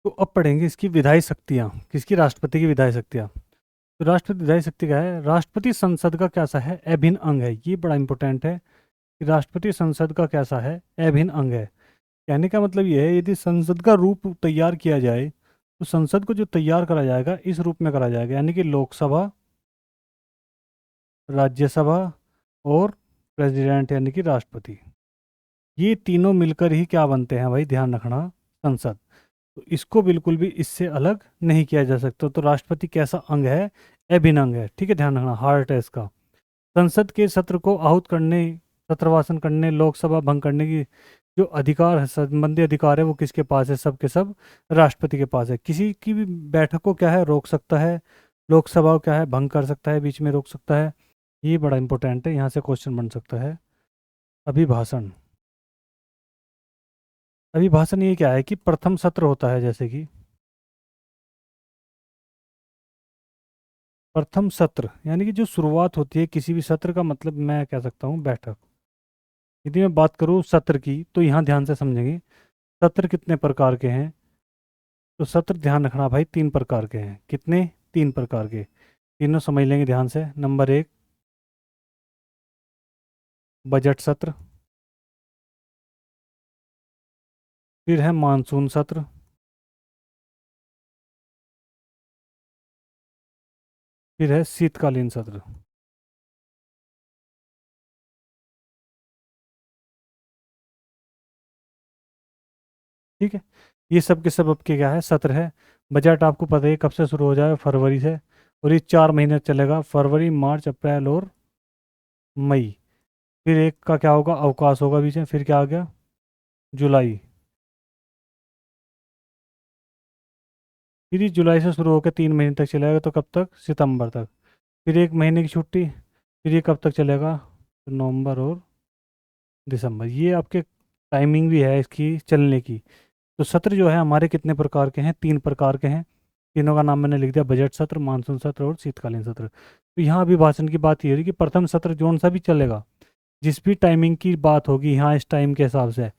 तो अब पढ़ेंगे इसकी विधायी शक्तियाँ, किसकी, राष्ट्रपति की विधायी शक्तियाँ। तो राष्ट्रपति विधायी शक्ति क्या है, राष्ट्रपति संसद का कैसा है, अभिन्न अंग है। ये बड़ा इंपॉर्टेंट है कि राष्ट्रपति संसद का कैसा है, अभिन्न अंग है। कहने का मतलब ये है, यदि संसद का रूप तैयार किया जाए तो संसद को जो तैयार करा जाएगा इस रूप में करा जाएगा, यानी कि लोकसभा, राज्यसभा और प्रेसिडेंट यानी कि राष्ट्रपति, ये तीनों मिलकर ही क्या बनते हैं भाई, ध्यान रखना, संसद। तो इसको बिल्कुल भी इससे अलग नहीं किया जा सकता। तो राष्ट्रपति कैसा अंग है, अभिन्न अंग है, ठीक है, ध्यान रखना, हार्ट है इसका। संसद के सत्र को आहूत करने, सत्रवासन करने, लोकसभा भंग करने की जो अधिकार है, संबंधी अधिकार है, वो किसके पास है, सब के सब राष्ट्रपति के पास है। किसी की भी बैठक को क्या है, रोक सकता है, लोकसभा को क्या है, भंग कर सकता है, बीच में रोक सकता है। ये बड़ा इंपॉर्टेंट है, यहाँ से क्वेश्चन बन सकता है। अभिभाषण, अभिभाषण ये क्या है कि प्रथम सत्र होता है, जैसे कि प्रथम सत्र यानी कि जो शुरुआत होती है किसी भी सत्र का, मतलब मैं कह सकता हूँ बैठक। यदि मैं बात करूँ सत्र की तो यहाँ ध्यान से समझेंगे, सत्र कितने प्रकार के हैं। तो सत्र ध्यान रखना भाई, 3 प्रकार के हैं। कितने, 3 प्रकार के। तीनों समझ लेंगे ध्यान से। नंबर 1 बजट सत्र, फिर है मानसून सत्र, फिर है शीतकालीन सत्र। ठीक है, ये सब के सब आपके क्या है, सत्र है। बजट आपको पता है कब से शुरू हो जाए, फरवरी से, और ये 4 महीने चलेगा, फरवरी, मार्च, अप्रैल और मई। फिर एक का क्या होगा, अवकाश होगा बीच में, फिर क्या आ गया, जुलाई। फिर ये जुलाई से शुरू होकर 3 महीने तक चलेगा, तो कब तक, सितंबर तक। फिर 1 महीने की छुट्टी, फिर ये कब तक चलेगा, नवंबर और दिसंबर। ये आपके टाइमिंग भी है इसकी चलने की। तो सत्र जो है हमारे कितने प्रकार के हैं, 3 प्रकार के हैं। तीनों का नाम मैंने लिख दिया, बजट सत्र, मानसून सत्र और शीतकालीन सत्र। तो यहाँ अभिभाषण की बात ये रही कि प्रथम सत्र जोन सा भी चलेगा, जिस भी टाइमिंग की बात होगी यहाँ इस टाइम के हिसाब से,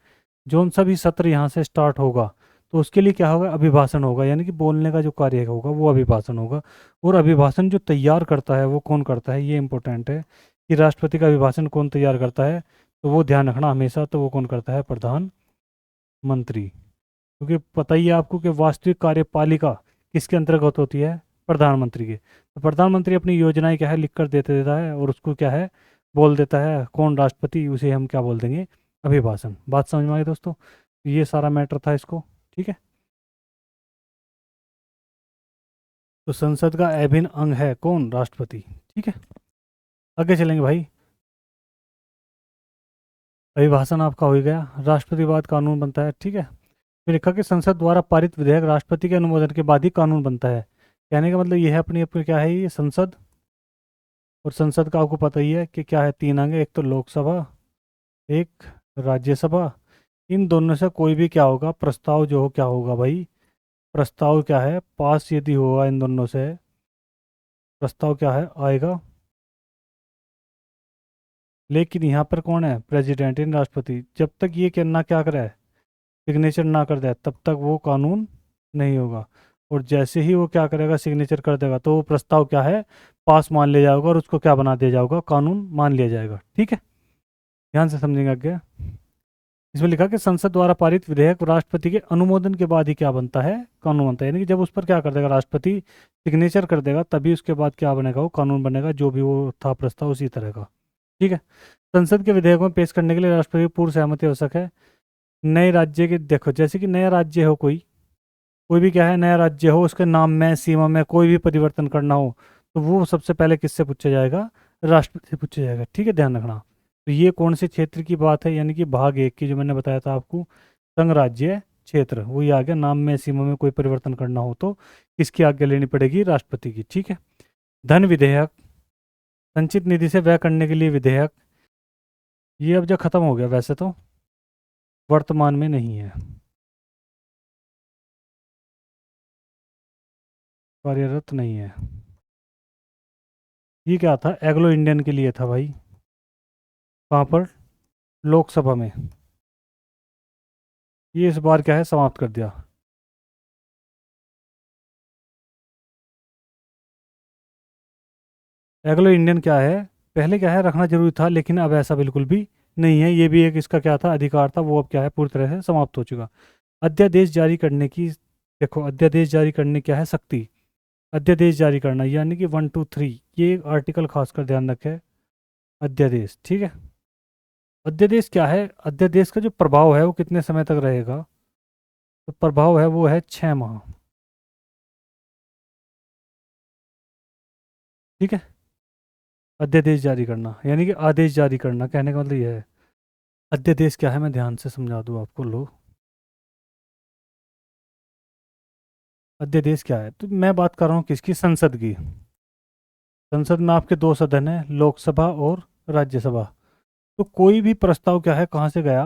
जोन सा भी सत्र यहाँ से स्टार्ट होगा, तो उसके लिए क्या होगा, अभिभाषण होगा, यानी कि बोलने का जो कार्य होगा वो अभिभाषण होगा। और अभिभाषण जो तैयार करता है वो कौन करता है, ये इंपॉर्टेंट है कि राष्ट्रपति का अभिभाषण कौन तैयार करता है। तो वो ध्यान रखना हमेशा, तो वो कौन करता है, प्रधानमंत्री। क्योंकि पता ही है आपको कि वास्तविक कार्यपालिका किसके अंतर्गत होती है, प्रधानमंत्री के। तो प्रधानमंत्री अपनी योजनाएं क्या है लिख कर देते देता है, और उसको क्या है, बोल देता है कौन, राष्ट्रपति, उसे हम क्या बोल देंगे, अभिभाषण। बात समझ में आई दोस्तों, तो ये सारा मैटर था इसको, ठीक है। तो संसद का अभिन्न अंग है कौन, राष्ट्रपति, ठीक है। आगे चलेंगे भाई। अभिभाषण आपका हो ही गया, राष्ट्रपति बाद कानून बनता है, ठीक है। फिर लिखा कि संसद द्वारा पारित विधेयक राष्ट्रपति के अनुमोदन के बाद ही कानून बनता है। कहने का मतलब ये है, अपनी अपनी क्या है ये संसद, और संसद का आपको पता ही है कि क्या है, 3 अंग है, एक तो लोकसभा, एक राज्यसभा। इन दोनों से कोई भी क्या होगा, प्रस्ताव जो हो क्या होगा भाई, प्रस्ताव क्या है, पास यदि होगा इन दोनों से, प्रस्ताव क्या है, आएगा। लेकिन यहाँ पर कौन है, प्रेसिडेंट इन राष्ट्रपति, जब तक ये कहना क्या करे, सिग्नेचर ना कर दे, तब तक वो कानून नहीं होगा। और जैसे ही वो क्या करेगा, सिग्नेचर कर देगा, तो वो प्रस्ताव क्या है, पास मान लिया जाएगा, और उसको क्या बना दिया जाएगा, कानून मान लिया जाएगा, ठीक है। ध्यान से समझेंगे आगे। इसमें लिखा कि संसद द्वारा पारित विधेयक राष्ट्रपति के अनुमोदन के बाद ही क्या बनता है, कानून बनता है। यानी कि जब उस पर क्या कर देगा, राष्ट्रपति सिग्नेचर कर देगा, तभी उसके बाद क्या बनेगा, वो कानून बनेगा, जो भी वो था प्रस्ताव उसी तरह का, ठीक है। संसद के विधेयक में पेश करने के लिए राष्ट्रपति की पूर्व सहमति आवश्यक है। नए राज्य के, देखो जैसे कि नया राज्य हो, कोई कोई भी क्या है, नया राज्य हो, उसके नाम में, सीमा में कोई भी परिवर्तन करना हो, तो वो सबसे पहले किससे पूछा जाएगा, राष्ट्रपति से पूछा जाएगा, ठीक है, ध्यान रखना। तो ये कौन से क्षेत्र की बात है, यानी कि भाग 1 की, जो मैंने बताया था आपको, संघ राज्य क्षेत्र, वही आ गया। नाम में, सीमा में कोई परिवर्तन करना हो तो किसकी आज्ञा लेनी पड़ेगी, राष्ट्रपति की, ठीक है। धन विधेयक, संचित निधि से व्यय करने के लिए विधेयक, ये अब जो खत्म हो गया, वैसे तो वर्तमान में नहीं है, कार्यरत नहीं है। ये क्या था, एग्लो इंडियन के लिए था भाई, कहाँ पर, लोकसभा में। ये इस बार क्या है, समाप्त कर दिया। एंग्लो इंडियन क्या है, पहले क्या है रखना जरूरी था, लेकिन अब ऐसा बिल्कुल भी नहीं है। ये भी एक इसका क्या था, अधिकार था, वो अब क्या है पूरी तरह से समाप्त हो चुका। अध्यादेश जारी करने की, देखो अध्यादेश जारी करने क्या है शक्ति, अध्यादेश जारी करना यानी कि 1 2 3, ये एक आर्टिकल खासकर ध्यान रखें। अध्यादेश, ठीक है। अध्यादेश क्या है, अध्यादेश का जो प्रभाव है वो कितने समय तक रहेगा, तो प्रभाव है वो है 6 माह, ठीक है। अध्यादेश जारी करना यानी कि आदेश जारी करना, कहने का मतलब यह है। अध्यादेश क्या है, मैं ध्यान से समझा दूँ आपको, लो। अध्यादेश क्या है, तो मैं बात कर रहा हूँ किसकी, संसद की। संसद में आपके दो सदन है, लोकसभा और राज्यसभा। तो कोई भी प्रस्ताव क्या है कहाँ से गया,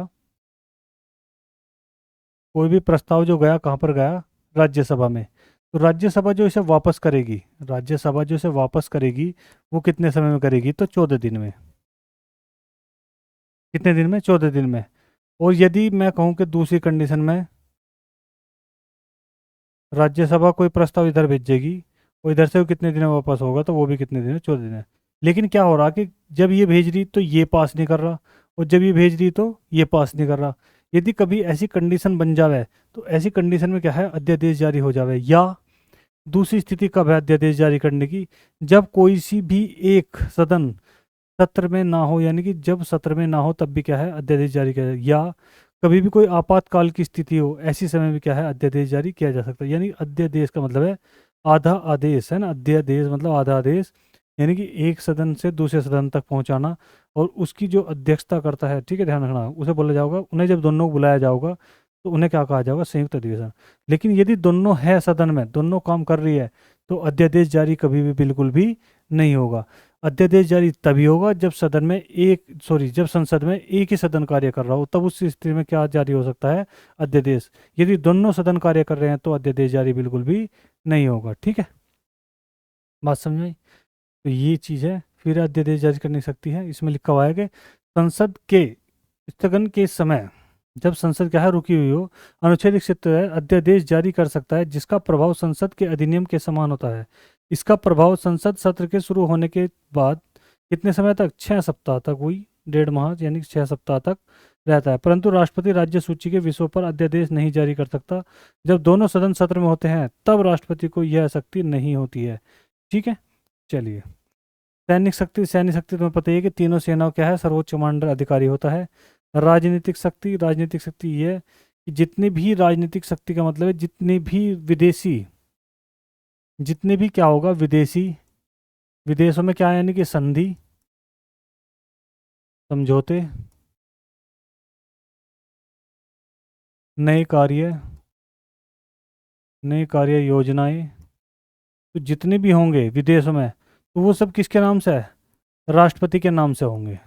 कोई भी प्रस्ताव जो गया कहाँ पर गया, राज्यसभा में। तो राज्यसभा जो इसे वापस करेगी, राज्यसभा जो इसे वापस करेगी वो कितने समय में करेगी, तो 14 दिन में। कितने दिन में, 14 दिन में। और यदि मैं कहूँ कि दूसरी कंडीशन में, राज्यसभा कोई प्रस्ताव इधर भेजेगी और इधर से वो कितने दिन में वापस होगा, तो वो भी कितने दिन में, 14 दिन है। लेकिन क्या हो रहा कि जब ये भेज रही तो ये पास नहीं कर रहा, और जब ये भेज रही तो ये पास नहीं कर रहा। यदि कभी ऐसी कंडीशन बन जावे, तो ऐसी कंडीशन में क्या है, अध्यादेश जारी हो जावे। या दूसरी स्थिति कब है अध्यादेश जारी करने की, जब कोई सी भी एक सदन सत्र में ना हो, यानी कि जब सत्र में ना हो तब भी क्या है अध्यादेश जारी किया जाए। या कभी भी कोई आपातकाल की स्थिति हो, ऐसी समय भी क्या है अध्यादेश जारी किया जा सकता है। यानी अध्यादेश का मतलब है आधा आदेश, है ना, अध्यादेश मतलब आधा आदेश, यानी कि एक सदन से दूसरे सदन तक पहुंचाना। और उसकी जो अध्यक्षता करता है, ठीक है, ध्यान रखना, उसे बोला जाएगा, उन्हें जब दोनों को बुलाया जाएगा तो उन्हें क्या कहा जाएगा, संयुक्त अधिवेशन। लेकिन यदि दोनों है सदन में, दोनों काम कर रही है, तो अध्यादेश जारी कभी भी बिल्कुल भी नहीं होगा। अध्यादेश जारी तभी होगा जब सदन में एक, सॉरी, जब संसद में एक ही सदन कार्य कर रहा हो, तब उस स्थिति में क्या जारी हो सकता है, अध्यादेश। यदि दोनों सदन कार्य कर रहे हैं तो अध्यादेश जारी बिल्कुल भी नहीं होगा, ठीक है। बात समझ में आई? तो ये चीज़ है। फिर अध्यादेश जारी कर नहीं सकती है, इसमें लिखा हुआ है कि संसद के स्थगन के समय, जब संसद क्या है रुकी हुई हो, अनुच्छेद 170 है, अध्यादेश जारी कर सकता है जिसका प्रभाव संसद के अधिनियम के समान होता है। इसका प्रभाव संसद सत्र के शुरू होने के बाद कितने समय तक, 6 सप्ताह तक, हुई 1.5 माह यानी कि 6 सप्ताह तक रहता है। परंतु राष्ट्रपति राज्य सूची के विषयों पर अध्यादेश नहीं जारी कर सकता। जब दोनों सदन सत्र में होते हैं तब राष्ट्रपति को यह शक्ति नहीं होती है, ठीक है। चलिए, सैनिक शक्ति, सैनिक शक्ति तुम्हें पता ही है कि तीनों सेनाओं क्या है, सर्वोच्च कमांडर अधिकारी होता है। राजनीतिक शक्ति, राजनीतिक शक्ति ये है कि जितनी भी राजनीतिक शक्ति का मतलब है जितनी भी विदेशी, जितने भी क्या होगा विदेशी, विदेशों में क्या है यानी कि संधि, समझौते, नए कार्य, नए कार्य योजनाएं, तो जितने भी होंगे विदेशों में, तो वो सब किसके नाम से है, राष्ट्रपति के नाम से होंगे।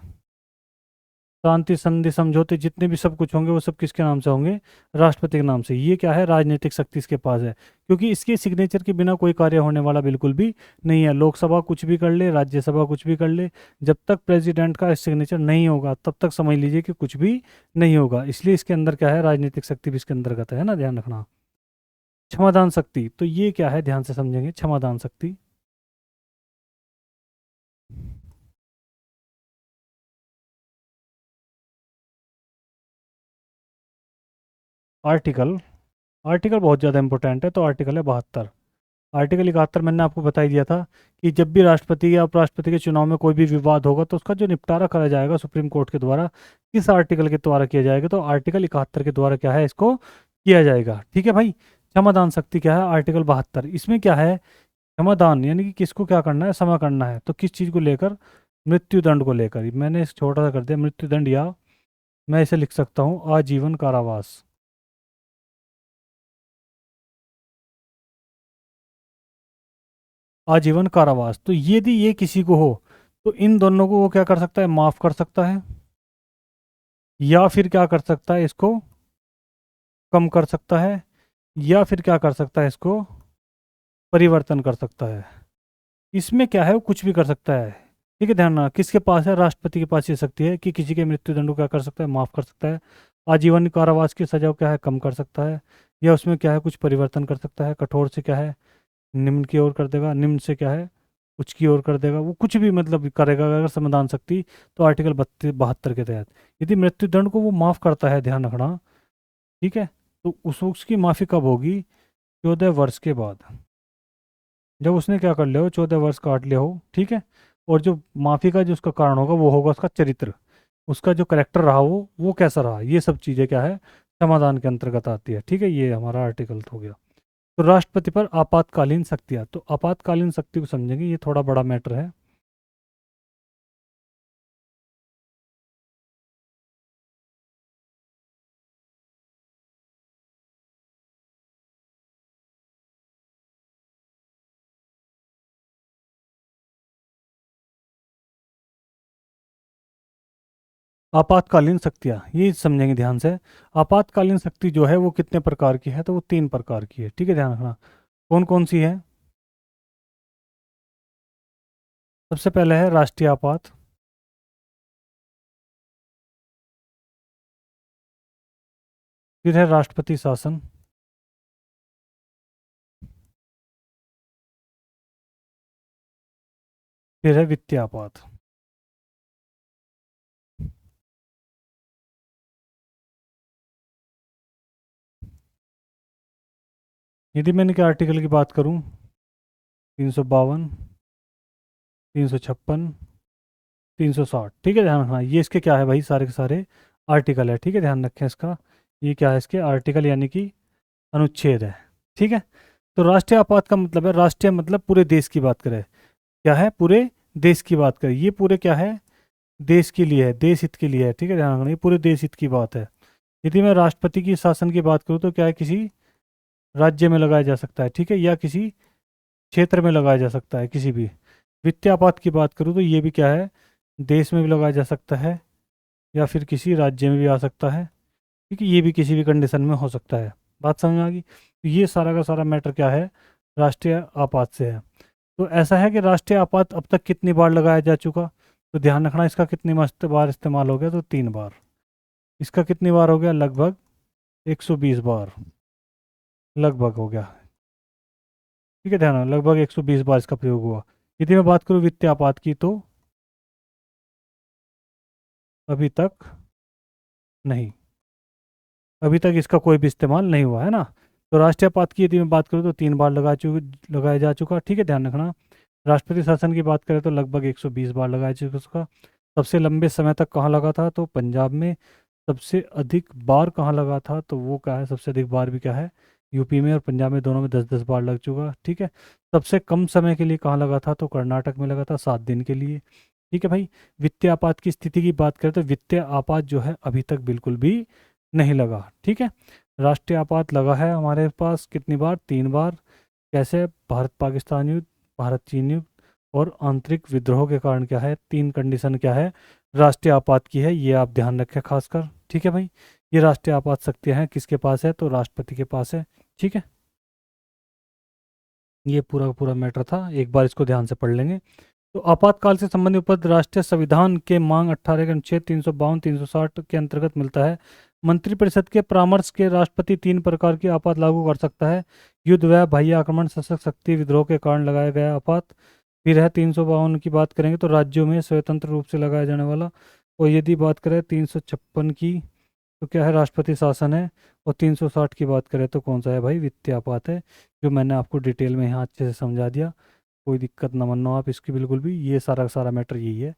शांति संधि समझौते जितने भी सब कुछ होंगे वो सब किसके नाम से होंगे, राष्ट्रपति के नाम से। ये क्या है, राजनीतिक शक्ति इसके पास है, क्योंकि इसके सिग्नेचर के बिना कोई कार्य होने वाला बिल्कुल भी नहीं है। लोकसभा कुछ भी कर ले, राज्यसभा कुछ भी कर ले, जब तक प्रेसिडेंट का सिग्नेचर नहीं होगा तब तक समझ लीजिए कि कुछ भी नहीं होगा। इसलिए इसके अंदर क्या है, राजनीतिक शक्ति भी इसके अंतर्गत है ना, ध्यान रखना। क्षमादान शक्ति, तो ये क्या है, ध्यान से समझेंगे क्षमादान शक्ति। आर्टिकल, आर्टिकल बहुत ज़्यादा इंपॉर्टेंट है, तो आर्टिकल है 72। आर्टिकल 71 मैंने आपको बता ही दिया था कि जब भी राष्ट्रपति या उपराष्ट्रपति के चुनाव में कोई भी विवाद होगा तो उसका जो निपटारा करा जाएगा सुप्रीम कोर्ट के द्वारा, किस आर्टिकल के द्वारा किया जाएगा, तो आर्टिकल 71 के द्वारा क्या है इसको किया जाएगा, ठीक है भाई। क्षमादान शक्ति क्या है, आर्टिकल 72। इसमें क्या है, क्षमादान यानी कि किसको क्या करना है, क्षमा करना है, तो किस चीज़ को लेकर, मृत्युदंड को लेकर। मैंने इस छोटा सा कर दिया मृत्युदंड, या मैं इसे लिख सकता हूँ आजीवन कारावास। आजीवन कारावास, तो यदि ये किसी को हो तो इन दोनों को वो क्या कर सकता है, माफ कर सकता है, या फिर क्या कर सकता है इसको कम कर सकता है, या फिर क्या कर सकता है इसको परिवर्तन कर सकता है। इसमें क्या है, वो कुछ भी कर सकता है, ठीक है। ध्यान रखना किसके पास है, राष्ट्रपति के पास ये शक्ति है कि किसी के मृत्युदंड को क्या कर सकता है, माफ कर सकता है। आजीवन कारावास की सजा को क्या है, कम कर सकता है, या उसमें क्या है कुछ परिवर्तन कर सकता है। कठोर से क्या है, निम्न की ओर कर देगा, निम्न से क्या है कुछ की ओर कर देगा, वो कुछ भी मतलब करेगा अगर संविधान शक्ति, तो आर्टिकल 72 के तहत यदि मृत्युदंड को वो माफ़ करता है, ध्यान रखना, ठीक है, तो उसकी माफ़ी कब होगी? 14 वर्ष के बाद, जब उसने क्या कर लिया हो, 14 वर्ष काट लिया हो, ठीक है। और जो माफ़ी का जो उसका कारण होगा वो होगा उसका चरित्र, उसका जो करेक्टर रहा वो कैसा रहा, ये सब चीज़ें क्या है, समाधान के अंतर्गत आती है, ठीक है। ये हमारा आर्टिकल हो गया। तो राष्ट्रपति पर आपातकालीन शक्तियाँ, तो आपातकालीन शक्ति को समझेंगे, ये थोड़ा बड़ा मैटर है। आपातकालीन शक्तियाँ ये समझेंगे ध्यान से। आपातकालीन शक्ति जो है वो कितने प्रकार की है, तो वो 3 प्रकार की है, ठीक है, ध्यान रखना। कौन कौन सी है? सबसे पहले है राष्ट्रीय आपात, फिर है राष्ट्रपति शासन, फिर है वित्तीय आपात। यदि मैंने के आर्टिकल की बात करूं, 352, 356, 360, ठीक है, ध्यान रखना, ये इसके क्या है भाई, सारे के सारे आर्टिकल है, ठीक है, ध्यान रखें इसका। ये क्या है, इसके आर्टिकल यानी कि अनुच्छेद है, ठीक है। तो राष्ट्रीय आपात का मतलब है, राष्ट्रीय मतलब पूरे देश की बात करें, क्या है, पूरे देश की बात करें, ये पूरे क्या है, देश के लिए है, देश हित के लिए है, ठीक है, ध्यान रखना, ये पूरे देश हित की बात है। यदि मैं राष्ट्रपति की शासन की बात करूँ तो क्या है, किसी राज्य में लगाया जा सकता है, ठीक है, या किसी क्षेत्र में लगाया जा सकता है, किसी भी। वित्तीय आपात की बात करूँ तो ये भी क्या है, देश में भी लगाया जा सकता है या फिर किसी राज्य में भी आ सकता है, ठीक है, ये भी किसी भी कंडीशन में हो सकता है। बात समझ में आ गई? तो ये सारा का सारा मैटर क्या है, राष्ट्रीय आपात से है। तो ऐसा है कि राष्ट्रीय आपात अब तक कितनी बार लगाया जा चुका, तो ध्यान रखना, इसका कितनी बार इस्तेमाल हो गया, तो 3 बार। इसका कितनी बार हो गया, लगभग 120 बार, लगभग हो गया, ठीक है, ध्यान रखना, लगभग 120 बार इसका प्रयोग हुआ। यदि मैं बात करूँ वित्तीय आपात की, तो अभी तक नहीं, अभी तक इसका कोई भी इस्तेमाल नहीं हुआ है ना। तो राष्ट्रीय आपात की यदि मैं बात करूँ तो 3 बार लगाया जा चुका, ठीक है, ध्यान रखना। राष्ट्रपति शासन की बात करें तो लगभग 120 बार लगाया जा चुका उसका। सबसे लंबे समय तक कहाँ लगा था, तो पंजाब में। सबसे अधिक बार कहाँ लगा था, तो वो क्या है, सबसे अधिक बार भी क्या है, यूपी में और पंजाब में, दोनों में 10-10 बार लग चुका, ठीक है। सबसे कम समय के लिए कहाँ लगा था, तो कर्नाटक में लगा था, 7 दिन के लिए, ठीक है भाई। वित्तीय आपात की स्थिति की बात करें तो वित्तीय आपात जो है अभी तक बिल्कुल भी नहीं लगा, ठीक है। राष्ट्रीय आपात लगा है हमारे पास कितनी बार, 3 बार। कैसे, भारत पाकिस्तान युद्ध, भारत चीन युद्ध और आंतरिक विद्रोह के कारण क्या है, 3 कंडीशन क्या है, राष्ट्रीय आपात की है, ये आप ध्यान रखें खासकर, ठीक है भाई। ये राष्ट्रीय आपात शक्तियाँ हैं किसके पास है, तो राष्ट्रपति के पास है, ठीक है। ये पूरा का पूरा मैटर था, एक बार इसको ध्यान से पढ़ लेंगे। तो आपातकाल से संबंधित उपलब्ध राष्ट्रीय संविधान के मांग 18 के अनुच्छेद 352 360 के अंतर्गत मिलता है। मंत्रिपरिषद के परामर्श के राष्ट्रपति 3 प्रकार की आपात लागू कर सकता है। युद्ध व बाह्य आक्रमण, सशस्त्र शक्ति विद्रोह के कारण लगाया गया आपात। फिर है 352 की बात करेंगे तो राज्यों में स्वतंत्र रूप से लगाया जाने वाला। और यदि बात करें 356 की, तो क्या है, राष्ट्रपति शासन है। और 360 की बात करें तो कौन सा है भाई, वित्तीय आपात है, जो मैंने आपको डिटेल में यहाँ अच्छे से समझा दिया। कोई दिक्कत ना मानो आप इसकी बिल्कुल भी, ये सारा का सारा मैटर यही है।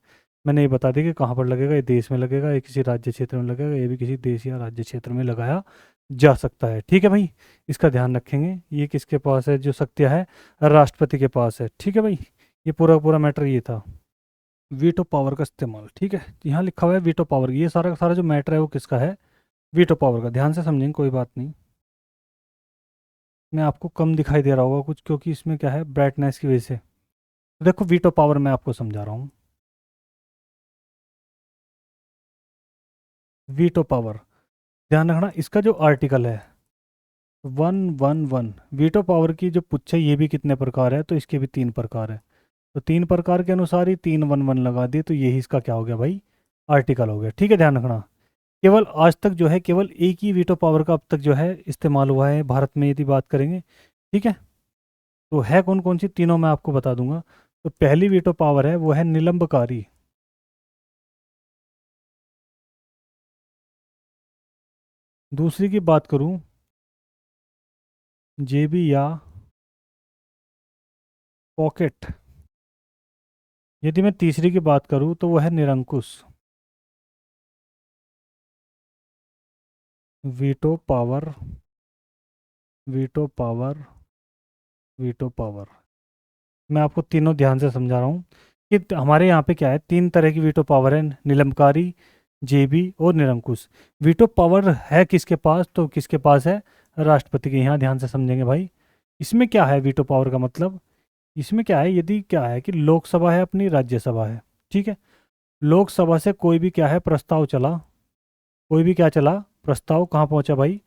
मैंने ये बता दिया कि कहाँ पर लगेगा, ये देश में लगेगा, ये किसी राज्य क्षेत्र में लगेगा, ये भी किसी देश या राज्य क्षेत्र में लगाया जा सकता है, ठीक है भाई। इसका ध्यान रखेंगे, ये किसके पास है, जो शक्तियाँ है, राष्ट्रपति के पास है, ठीक है भाई। ये पूरा पूरा मैटर ये था, वीटो पावर का इस्तेमाल, ठीक है, यहाँ लिखा हुआ है वीटो पावर, ये सारा का सारा जो मैटर है वो किसका है, वीटो पावर का। ध्यान से समझेंगे, कोई बात नहीं। मैं आपको कम दिखाई दे रहा होगा कुछ, क्योंकि इसमें क्या है, ब्राइटनेस की वजह से। तो देखो वीटो पावर मैं आपको समझा रहा हूँ। वीटो पावर, ध्यान रखना, इसका जो आर्टिकल है 111, वीटो पावर की जो पुच्छ है, ये भी कितने प्रकार है, तो इसके भी 3 प्रकार है। तो 3 प्रकार के अनुसार ही 311 लगा दिए, तो यही इसका क्या हो गया भाई, आर्टिकल हो गया, ठीक है, ध्यान रखना। केवल आज तक जो है, केवल एक ही वीटो पावर का अब तक जो है इस्तेमाल हुआ है भारत में, यदि बात करेंगे, ठीक है। तो है कौन कौन सी, तीनों मैं आपको बता दूंगा। तो पहली वीटो पावर है वो है निलंबकारी। दूसरी की बात करूं, जेबी या पॉकेट। यदि मैं तीसरी की बात करूं तो वो है निरंकुश। Veto power, veto power, veto power. मैं आपको तीनों ध्यान से समझा रहा हूँ कि हमारे यहाँ पे क्या है, तीन तरह की वीटो पावर है, निलंबकारी, जेबी और निरंकुश। वीटो पावर है किसके पास, तो किसके पास है, राष्ट्रपति के। यहाँ ध्यान से समझेंगे भाई। इसमें क्या है वीटो पावर का मतलब, इसमें क्या है, यदि क्या है कि लोकसभा है अपनी, राज्यसभा है, ठीक है। लोकसभा से कोई भी क्या है प्रस्ताव चला, कोई भी क्या चला प्रस्ताव, कहाँ पहुंचा भाई,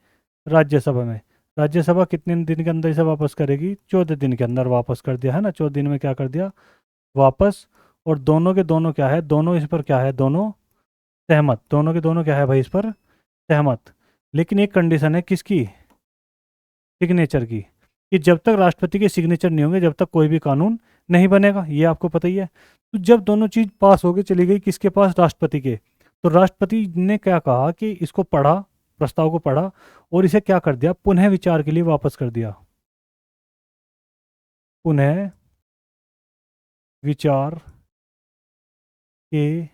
राज्यसभा में। राज्यसभा कितने दिन के अंदर इसे वापस करेगी, 14 दिन के अंदर वापस कर दिया है ना, 14 दिन में क्या कर दिया वापस। और दोनों के दोनों क्या है, दोनों इस पर क्या है, दोनों सहमत, दोनों के दोनों क्या है भाई इस पर सहमत। लेकिन एक कंडीशन है किसकी, सिग्नेचर की, कि जब तक राष्ट्रपति के सिग्नेचर नहीं होंगे जब तक कोई भी कानून नहीं बनेगा, ये आपको पता ही है। तो जब दोनों चीज पास हो गई, चली गई किसके पास, राष्ट्रपति के, तो राष्ट्रपति ने क्या कहा कि इसको पढ़ा, प्रस्ताव को पढ़ा और इसे क्या कर दिया, पुनः विचार के लिए वापस कर दिया। पुनः विचार के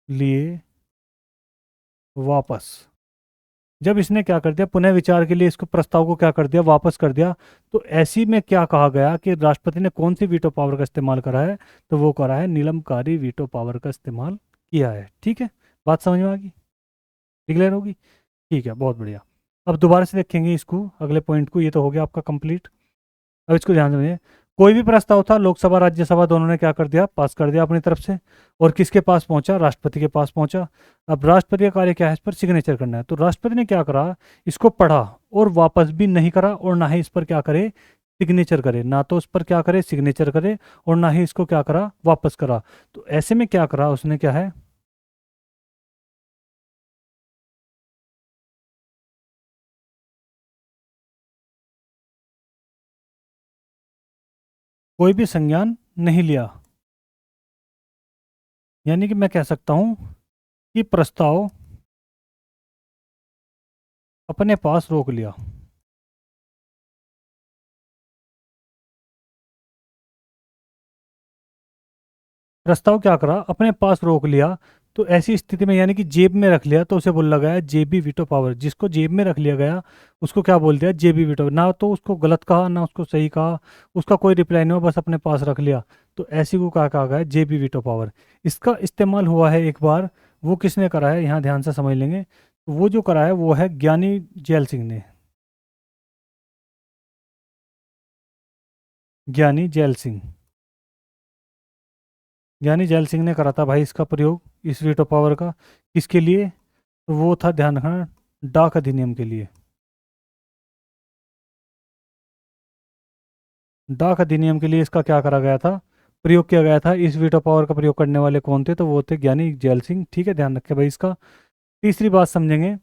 लिए वापस। जब इसने क्या कर दिया, पुनः विचार के लिए इसको प्रस्ताव को क्या कर दिया, वापस कर दिया, तो ऐसी में क्या कहा गया कि राष्ट्रपति ने कौन सी वीटो पावर का इस्तेमाल करा है, तो वो करा है निलंबकारी वीटो पावर का इस्तेमाल किया है। ठीक है, बात समझ में आ गई, क्लियर होगी। ठीक है, बहुत बढ़िया। अब दोबारा से देखेंगे इसको, अगले पॉइंट को। ये तो हो गया आपका कंप्लीट। अब इसको ध्यान समझिए। कोई भी प्रस्ताव था, लोकसभा राज्यसभा दोनों ने क्या कर दिया, पास कर दिया अपनी तरफ से। और किसके पास पहुंचा, राष्ट्रपति के पास पहुंचा। अब राष्ट्रपति का कार्य क्या है, इस पर सिग्नेचर करना है। तो राष्ट्रपति ने क्या करा, इसको पढ़ा और वापस भी नहीं करा, और ना ही इस पर क्या करे, सिग्नेचर करे। ना तो उस पर क्या करे, सिग्नेचर करे, और ना ही इसको क्या करा, वापस करा। तो ऐसे में क्या करा उसने, क्या है, कोई भी संज्ञान नहीं लिया। यानी कि मैं कह सकता हूं कि प्रस्ताव अपने पास रोक लिया। प्रस्ताव क्या करा, अपने पास रोक लिया। तो ऐसी स्थिति में यानी कि जेब में रख लिया, तो उसे बोला गया जेबी वीटो पावर। जिसको जेब में रख लिया गया उसको क्या बोल दिया, जेबी वीटो। ना तो उसको गलत कहा ना उसको सही कहा, उसका कोई रिप्लाई नहीं हुआ, बस अपने पास रख लिया। तो ऐसी को क्या कहा गया, जेबी वीटो पावर। इसका इस्तेमाल हुआ है एक बार, वो किसने करा है, यहाँ ध्यान से समझ लेंगे। तो वो जो करा है वो है ज्ञानी जैल सिंह ने। ज्ञानी जैल सिंह, ज्ञानी जैल सिंह ने करा था भाई इसका प्रयोग, इस वीटो पावर का। किसके लिए, तो वो था, ध्यान रखना, डाक अधिनियम के लिए। डाक अधिनियम के लिए इसका क्या करा गया था, प्रयोग किया गया था। इस वीटो पावर का प्रयोग करने वाले कौन थे, तो वो थे ज्ञानी जैल सिंह। ठीक है, ध्यान रखें भाई इसका। तीसरी बात समझेंगे।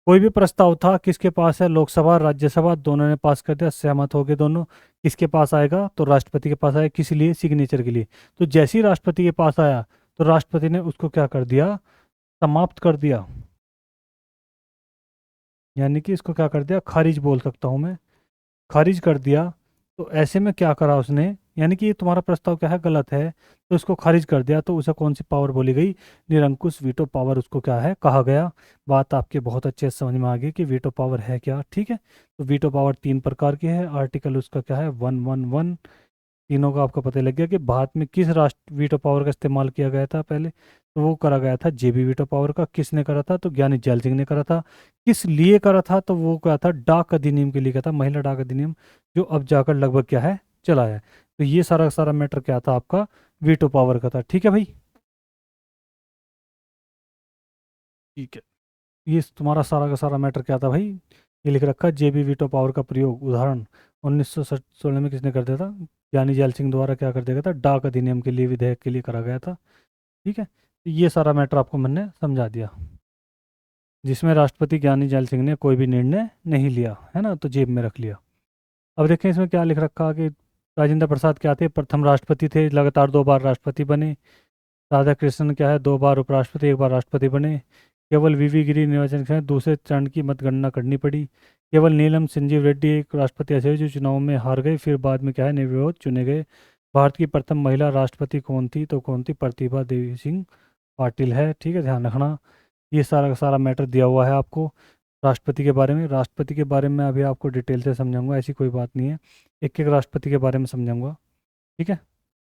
कोई भी प्रस्ताव था, किसके पास है, लोकसभा राज्यसभा दोनों ने पास कर दिया, सहमत हो गए दोनों। किसके पास आएगा, तो राष्ट्रपति के पास आएगा। किस लिए, सिग्नेचर के लिए। तो जैसे ही राष्ट्रपति के पास आया तो राष्ट्रपति ने उसको क्या कर दिया, समाप्त कर दिया। यानी कि इसको क्या कर दिया, खारिज बोल सकता हूँ मैं, खारिज कर दिया। तो ऐसे में क्या करा उसने, यानी कि ये तुम्हारा प्रस्ताव क्या है, गलत है, तो इसको खारिज कर दिया। तो उसे कौन सी पावर बोली गई, निरंकुश वीटो पावर उसको क्या है कहा गया। बात आपके बहुत अच्छे से समझ में आ गई कि वीटो पावर है क्या। ठीक है, तो वीटो पावर तीन प्रकार की है। आर्टिकल उसका क्या है, 111। तीनों का आपको पता लग गया कि भारत में किस राष्ट्र वीटो पावर का इस्तेमाल किया गया था पहले। तो वो करा गया था जेबी वीटो पावर का। किसने करा था, तो ज्ञानी जैल सिंह ने करा था। किस लिए करा था, तो वो क्या था, डाक अधिनियम के लिए क्या था, महिला डाक अधिनियम, जो अब जाकर लगभग क्या है, चला है। तो ये सारा का सारा मैटर क्या था आपका, वीटो पावर का था। ठीक है भाई, ठीक है। ये तुम्हारा सारा का सारा मैटर क्या था भाई, ये लिख रखा, जेबी वीटो पावर का प्रयोग उदाहरण 1916 में किसने कर दिया था, ज्ञानी जैल सिंह द्वारा क्या कर दिया गया था, डाक अधिनियम के लिए, विधेयक के लिए करा गया था। ठीक है, तो ये सारा मैटर आपको मैंने समझा दिया, जिसमें राष्ट्रपति ज्ञानी जैल सिंह ने कोई भी निर्णय नहीं लिया है ना, तो जेब में रख लिया। अब देखें इसमें क्या लिख रखा कि राजेंद्र प्रसाद क्या थे? प्रथम राष्ट्रपति थे, लगातार 2 बार राष्ट्रपति बने। राधा कृष्णन क्या है? 2 बार उपराष्ट्रपति, 1 बार राष्ट्रपति बने। केवल वीवी गिरी निर्वाचन के दूसरे चरण की मतगणना करनी पड़ी। केवल नीलम संजीव रेड्डी एक राष्ट्रपति ऐसे हुए जो चुनाव में हार गए, फिर बाद में क्या है निर्विरोध चुने गए। भारत की प्रथम महिला राष्ट्रपति कौन थी? तो कौन थी? प्रतिभा देवी सिंह पाटिल है। ठीक है, ध्यान रखना। ये सारा का सारा मैटर दिया हुआ है आपको राष्ट्रपति के बारे में। राष्ट्रपति के बारे में अभी आपको डिटेल से समझाऊंगा, ऐसी कोई बात नहीं है, एक एक राष्ट्रपति के बारे में समझाऊंगा। ठीक है।